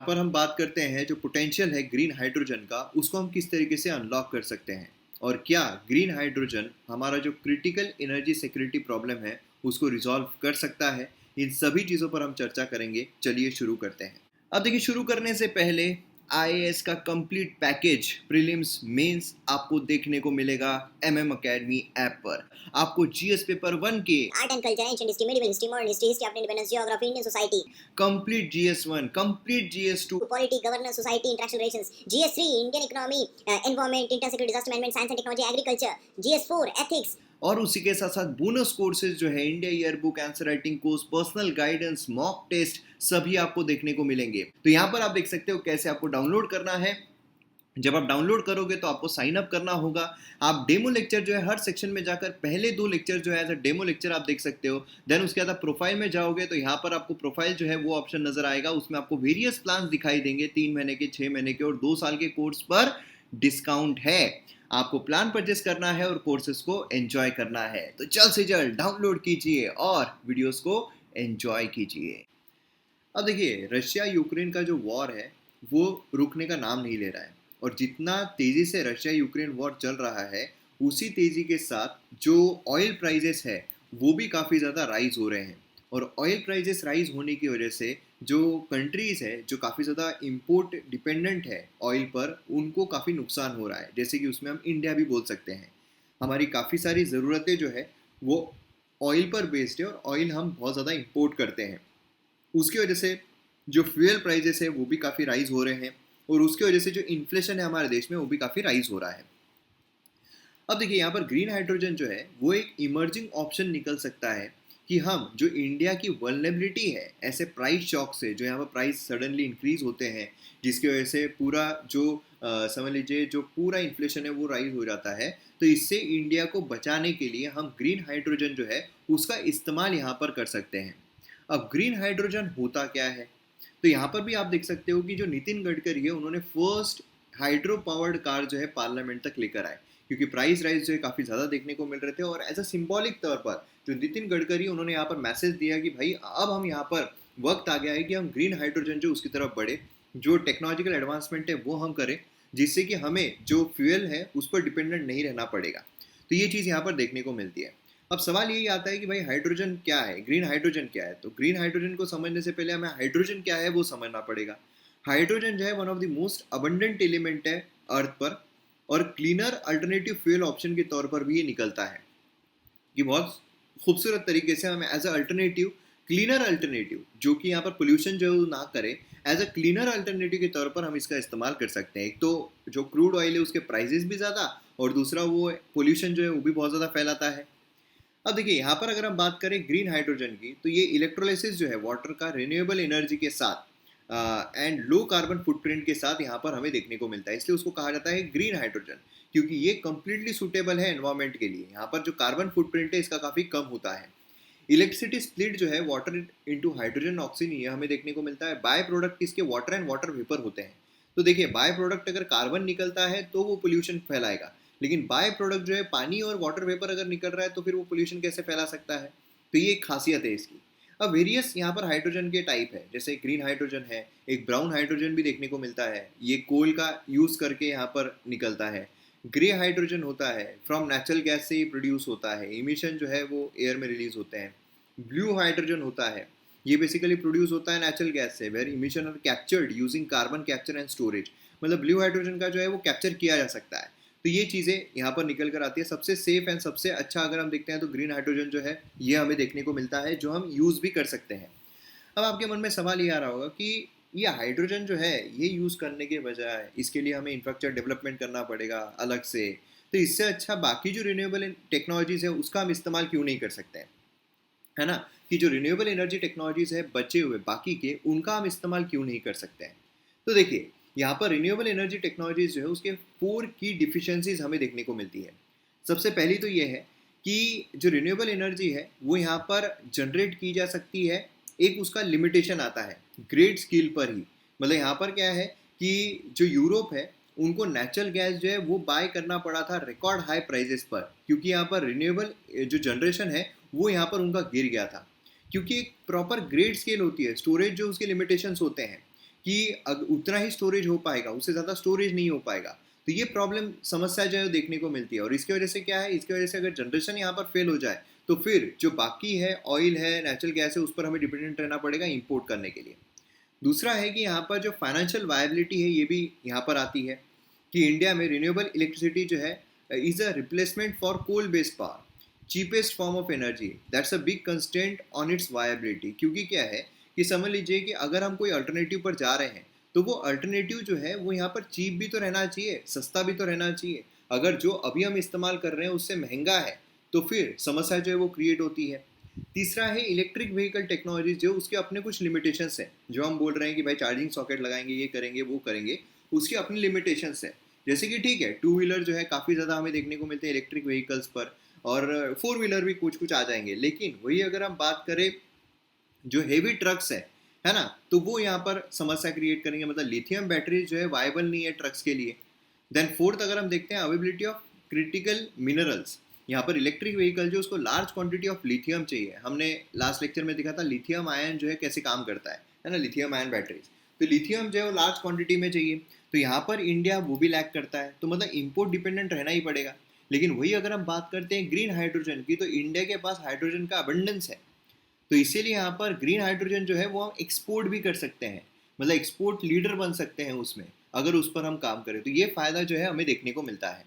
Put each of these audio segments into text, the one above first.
पर हम बात करते हैं जो पोटेंशियल है ग्रीन हाइड्रोजन का, उसको हम किस तरीके से अनलॉक कर सकते हैं और क्या ग्रीन हाइड्रोजन हमारा जो क्रिटिकल एनर्जी सिक्योरिटी प्रॉब्लम है उसको रिजॉल्व कर सकता है। इन सभी चीज़ों पर हम चर्चा करेंगे। चलिए शुरू करते हैं। अब देखिए, शुरू करने से पहले आईएएस का कंप्लीट पैकेज प्रीलिम्स मेंस आपको देखने को मिलेगा एमएम अकेडमी ऐप पर। आपको जीएस पेपर 1 के art and culture, ancient history, medieval history, modern history, history of independence, geography, Indian society, complete GS 1, complete GS 2, polity, governance, society, international relations, GS 3, Indian economy, environment, inter security, disaster management, science and technology, agriculture, GS 4, ethics, और उसी के साथ साथ bonus courses जो है India year book, answer writing course, personal guidance, mock test, सभी आपको देखने को मिलेंगे। तो यहाँ पर आप देख सकते हो कैसे आपको डाउनलोड करना है। जब आप डाउनलोड करोगे तो आपको साइन अप करना होगा। आप डेमो लेक्चर जो है हर सेक्शन में जाकर पहले 2 लेक्चर जो है एज अ डेमो लेक्चर आप देख सकते हो। देन उसके बाद आप प्रोफाइल में जाओगे तो यहाँ पर आपको प्रोफाइल जो है वो ऑप्शन नजर आएगा। उसमें आपको वेरियस प्लान दिखाई देंगे, 3 महीने के, 6 महीने के और 2 साल के कोर्स पर डिस्काउंट है। आपको प्लान परचेस करना है और कोर्सेज को एंजॉय करना है। तो जल्द से जल्द डाउनलोड कीजिए और वीडियोस को एंजॉय कीजिए। अब देखिए, रशिया यूक्रेन का जो वॉर है वो रुकने का नाम नहीं ले रहा है और जितना तेज़ी से रशिया यूक्रेन वॉर चल रहा है उसी तेज़ी के साथ जो ऑयल प्राइजेस है वो भी काफ़ी ज़्यादा राइज हो रहे हैं। और ऑयल प्राइजेस राइज होने की वजह से जो कंट्रीज़ है जो काफ़ी ज़्यादा इंपोर्ट डिपेंडेंट है ऑयल पर, उनको काफ़ी नुकसान हो रहा है। जैसे कि उसमें हम इंडिया भी बोल सकते हैं। हमारी काफ़ी सारी ज़रूरतें जो है वो ऑयल पर बेस्ड है और ऑयल हम बहुत ज़्यादा इंपोर्ट करते हैं। उसकी वजह से जो फ्यूल प्राइजेस है वो भी काफ़ी राइज हो रहे हैं और उसकी वजह से जो इन्फ्लेशन है हमारे देश में वो भी काफ़ी राइज हो रहा है। अब देखिए, यहाँ पर ग्रीन हाइड्रोजन जो है वो एक इमर्जिंग ऑप्शन निकल सकता है कि हम जो इंडिया की वल्नरेबिलिटी है ऐसे प्राइस शॉक से, जो यहाँ पर प्राइस सडनली इंक्रीज होते हैं जिसकी वजह से पूरा जो समझ लीजिए जो पूरा इन्फ्लेशन है वो राइज हो जाता है। तो इससे इंडिया को बचाने के लिए हम ग्रीन हाइड्रोजन जो है उसका इस्तेमाल यहाँ पर कर सकते हैं। अब ग्रीन हाइड्रोजन होता क्या है? तो यहाँ पर भी आप देख सकते हो कि जो नितिन गडकरी है उन्होंने फर्स्ट हाइड्रो पावर्ड कार जो है पार्लियामेंट तक लेकर आए, क्योंकि प्राइस राइज जो है काफ़ी ज़्यादा देखने को मिल रहे थे। और एज अ सिंबॉलिक तौर पर जो नितिन गडकरी उन्होंने यहाँ पर मैसेज दिया कि भाई अब हम यहाँ पर वक्त आ गया है कि हम ग्रीन हाइड्रोजन जो उसकी तरफ बढ़े, जो टेक्नोलॉजिकल एडवांसमेंट है वो हम करें, जिससे कि हमें जो फ्यूल है उस पर डिपेंडेंट नहीं रहना पड़ेगा। तो ये चीज़ यहाँ पर देखने को मिलती है। अब सवाल यही आता है कि भाई हाइड्रोजन क्या है, ग्रीन हाइड्रोजन क्या है? तो ग्रीन हाइड्रोजन को समझने से पहले हमें हाइड्रोजन क्या है वो समझना पड़ेगा। हाइड्रोजन जो है one of the most abundant element है अर्थ पर और क्लीनर अल्टरनेटिव फ्यूल ऑप्शन के तौर पर भी ये निकलता है। ये बहुत खूबसूरत तरीके से हमें as a alternative, cleaner alternative जो कि यहाँ पर पोल्यूशन जो है वो ना करे, एज अ क्लीनर अल्टरनेटिव के तौर पर हम इसका इस्तेमाल कर सकते हैं। एक तो जो क्रूड ऑयल है उसके प्राइजेस भी ज़्यादा और दूसरा वो पोल्यूशन जो है वो भी बहुत ज़्यादा फैलाता है। अब देखिए, यहाँ पर अगर हम बात करें ग्रीन हाइड्रोजन की तो ये इलेक्ट्रोलाइसिस जो है वाटर का रिन्यूएबल एनर्जी के साथ एंड लो कार्बन फुटप्रिंट के साथ यहाँ पर हमें देखने को मिलता है, इसलिए उसको कहा जाता है ग्रीन हाइड्रोजन, क्योंकि ये कंप्लीटली सूटेबल है एनवायरमेंट के लिए। यहाँ पर जो कार्बन फुटप्रिंट है इसका काफ़ी कम होता है। इलेक्ट्रिसिटी स्प्लिट जो है वाटर इंटू हाइड्रोजन ऑक्सीजन, ये हमें देखने को मिलता है। बाय प्रोडक्ट इसके वाटर एंड वाटर वेपर होते हैं। तो देखिए, बाय प्रोडक्ट अगर कार्बन निकलता है तो वो पोल्यूशन फैलाएगा, लेकिन बाय प्रोडक्ट जो है पानी और वाटर वेपर अगर निकल रहा है तो फिर वो पोल्यूशन कैसे फैला सकता है? तो ये एक खासियत है इसकी। अब वेरियस यहाँ पर हाइड्रोजन के टाइप है, जैसे ग्रीन हाइड्रोजन है, एक ब्राउन हाइड्रोजन भी देखने को मिलता है, ये कोल का यूज़ करके यहाँ पर निकलता है। ग्रे हाइड्रोजन होता है, फ्रॉम नेचुरल गैस से ही प्रोड्यूस होता है, इमिशन जो है वो एयर में रिलीज होते हैं। ब्लू हाइड्रोजन होता है, ये बेसिकली प्रोड्यूस होता है नेचुरल गैस से, where emission are captured using carbon capture and storage. मतलब ब्लू हाइड्रोजन का जो है वो कैप्चर किया जा सकता है। तो ये चीज़ें यहाँ पर निकल कर आती है। सबसे सेफ एंड सबसे अच्छा अगर हम देखते हैं तो ग्रीन हाइड्रोजन जो है ये हमें देखने को मिलता है, जो हम यूज़ भी कर सकते हैं। अब आपके मन में सवाल ये आ रहा होगा कि ये हाइड्रोजन जो है ये यूज़ करने के बजाय इसके लिए हमें इंफ्रास्ट्रक्चर डेवलपमेंट करना पड़ेगा अलग से, तो इससे अच्छा बाकी जो रिन्यूएबल टेक्नोलॉजीज़ है उसका हम इस्तेमाल क्यों नहीं कर सकते हैं, है ना? कि जो रिन्यूएबल एनर्जी टेक्नोलॉजीज़ है बचे हुए बाकी के, उनका हम इस्तेमाल क्यों नहीं कर सकते हैं? तो देखिए, यहाँ पर रिन्यूएबल एनर्जी टेक्नोलॉजीज़ जो है उसके 4 की डिफिशिएंसीज हमें देखने को मिलती है। सबसे पहली तो ये है कि जो रिन्यूएबल एनर्जी है वो यहाँ पर जनरेट की जा सकती है, एक उसका लिमिटेशन आता है ग्रेड स्केल पर ही। मतलब यहाँ पर क्या है कि जो यूरोप है उनको नेचुरल गैस जो है वो बाय करना पड़ा था रिकॉर्ड हाई प्राइजेस पर, क्योंकि यहाँ पर रिन्यूएबल जो जनरेशन है वो यहाँ पर उनका गिर गया था। क्योंकि एक प्रॉपर ग्रेड स्केल होती है, स्टोरेज जो उसके लिमिटेशंस होते हैं कि उतना ही स्टोरेज हो पाएगा, उससे ज़्यादा स्टोरेज नहीं हो पाएगा। तो ये प्रॉब्लम समस्या जो है देखने को मिलती है। और इसकी वजह से क्या है, इसकी वजह से अगर जनरेशन यहाँ पर फेल हो जाए तो फिर जो बाकी है ऑयल है, नेचुरल गैस है, उस पर हमें डिपेंडेंट रहना पड़ेगा इंपोर्ट करने के लिए। दूसरा है कि यहाँ पर जो फाइनेंशियल वायबिलिटी है ये भी यहाँ पर आती है कि इंडिया में रिन्यूएबल इलेक्ट्रिसिटी जो है is a replacement for coal based power, cheapest form of energy, that's a big constant on its viability. क्योंकि क्या है कि समझ लीजिए कि अगर हम कोई अल्टरनेटिव पर जा रहे हैं तो वो अल्टरनेटिव जो है वो यहाँ पर चीप भी तो रहना चाहिए, सस्ता भी तो रहना चाहिए। अगर जो अभी हम इस्तेमाल कर रहे हैं उससे महंगा है तो फिर समस्या जो है वो क्रिएट होती है। तीसरा है इलेक्ट्रिक व्हीकल टेक्नोलॉजी, जो उसके अपने कुछ लिमिटेशंस हैं। जो हम बोल रहे हैं कि भाई चार्जिंग सॉकेट लगाएंगे, ये करेंगे वो करेंगे, उसकी अपनी लिमिटेशंस है। जैसे कि ठीक है, टू व्हीलर जो है काफ़ी ज़्यादा हमें देखने को मिलते हैं इलेक्ट्रिक व्हीकल्स पर, और फोर व्हीलर भी कुछ कुछ आ जाएंगे। लेकिन वही अगर हम बात करें जो हेवी ट्रक्स है ना, तो वो यहाँ पर समस्या क्रिएट करेंगे। मतलब लिथियम बैटरीज जो है वायबल नहीं है ट्रक्स के लिए। देन फोर्थ अगर हम देखते हैं अवेबिलिटी ऑफ क्रिटिकल मिनरल्स, यहाँ पर इलेक्ट्रिक व्हीकल जो उसको लार्ज क्वांटिटी ऑफ लिथियम चाहिए। हमने लास्ट लेक्चर में देखा था लिथियम आयन जो है कैसे काम करता है ना, लिथियम आयन बैटरीज। तो लिथियम जो है वो लार्ज क्वांटिटी में चाहिए, तो यहाँ पर इंडिया वो भी लैक करता है, तो मतलब इम्पोर्ट डिपेंडेंट रहना ही पड़ेगा। लेकिन वही अगर हम बात करते हैं ग्रीन हाइड्रोजन की, तो इंडिया के पास हाइड्रोजन का अबंडेंस है। तो इसीलिए यहाँ पर ग्रीन हाइड्रोजन जो है वो हम एक्सपोर्ट भी कर सकते हैं, मतलब एक्सपोर्ट लीडर बन सकते हैं उसमें, अगर उस पर हम काम करें तो ये फ़ायदा जो है हमें देखने को मिलता है।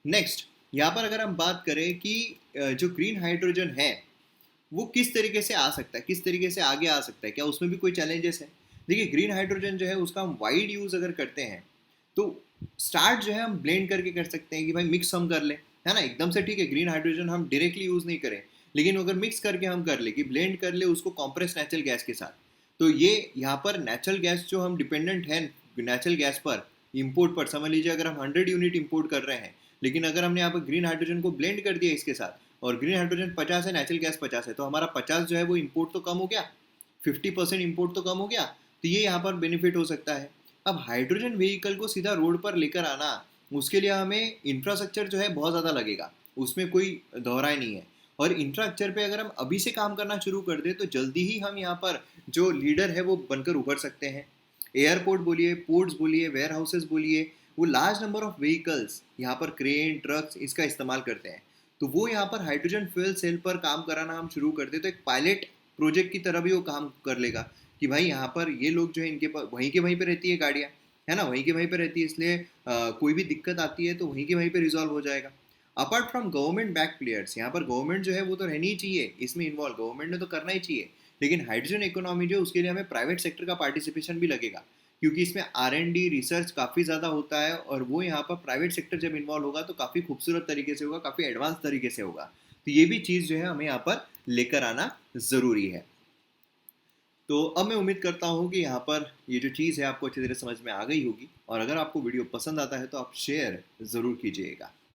नेक्स्ट यहाँ पर अगर हम बात करें कि जो ग्रीन हाइड्रोजन है वो किस तरीके से आ सकता है, किस तरीके से आगे आ सकता है, क्या उसमें भी कोई चैलेंजेस है। देखिए ग्रीन हाइड्रोजन जो है उसका हम वाइड यूज़ अगर करते हैं तो स्टार्ट जो है हम ब्लेंड करके कर सकते हैं कि भाई मिक्स हम कर लें, है ना। एकदम से ठीक है ग्रीन हाइड्रोजन हम डायरेक्टली यूज़ नहीं करें, लेकिन अगर मिक्स करके हम कर ले कि ब्लेंड कर ले उसको कॉम्प्रेस नेचुरल गैस के साथ, तो ये यहाँ पर नेचुरल गैस जो हम डिपेंडेंट है नेचुरल गैस पर इंपोर्ट पर, समझ लीजिए अगर हम 100 यूनिट इंपोर्ट कर रहे हैं, लेकिन अगर हमने यहाँ पर ग्रीन हाइड्रोजन को ब्लेंड कर दिया इसके साथ, और ग्रीन हाइड्रोजन 50 है, नेचुरल गैस 50 है, तो हमारा 50 जो है वो इम्पोर्ट तो कम हो गया, 50% इम्पोर्ट तो कम हो गया। तो ये यहाँ पर बेनिफिट हो सकता है। अब हाइड्रोजन व्हीकल को सीधा रोड पर लेकर आना, उसके लिए हमें इंफ्रास्ट्रक्चर जो है बहुत ज़्यादा लगेगा, उसमें कोई दोहराई नहीं है। और इंफ्रास्ट्रक्चर पे अगर हम अभी से काम करना शुरू कर दें तो जल्दी ही हम यहाँ पर जो लीडर है वो बनकर उभर सकते हैं। एयरपोर्ट बोलिए, पोर्ट्स बोलिए, वेयर हाउसेस बोलिए, वो लार्ज नंबर ऑफ व्हीकल्स यहाँ पर क्रेन ट्रक्स इसका इस्तेमाल करते हैं। तो वो यहाँ पर हाइड्रोजन फ्यूल सेल पर काम कराना हम शुरू कर दें तो एक पायलट प्रोजेक्ट की तरह भी वो काम कर लेगा कि भाई यहाँ पर ये लोग जो है इनके पास वहीं के वहीं पे रहती है गाड़ियाँ, है ना, वहीं के वहीं पे रहती है, इसलिए कोई भी दिक्कत आती है तो वहीं के वहीं पे रिजॉल्व हो जाएगा। Apart from government back players, यहाँ पर गवर्नमेंट जो है वो तो रहनी ही चाहिए इसमें इन्वॉल्व, गवर्नमेंट ने तो करना ही चाहिए। लेकिन हाइड्रोजन इकोनॉमी जो उसके लिए हमें प्राइवेट सेक्टर का पार्टिसिपेशन भी लगेगा, क्योंकि इसमें R&D रिसर्च काफ़ी ज़्यादा होता है, और वो यहाँ पर प्राइवेट सेक्टर जब इन्वॉल्व होगा तो काफ़ी खूबसूरत तरीके से होगा, काफ़ी एडवांस तरीके से होगा। तो ये भी चीज़ जो है हमें यहाँ पर लेकर आना ज़रूरी है। तो अब मैं उम्मीद करता हूँ कि यहाँ पर ये जो चीज़ है आपको अच्छी तरह समझ में आ गई होगी, और अगर आपको वीडियो पसंद आता है तो आप शेयर ज़रूर कीजिएगा।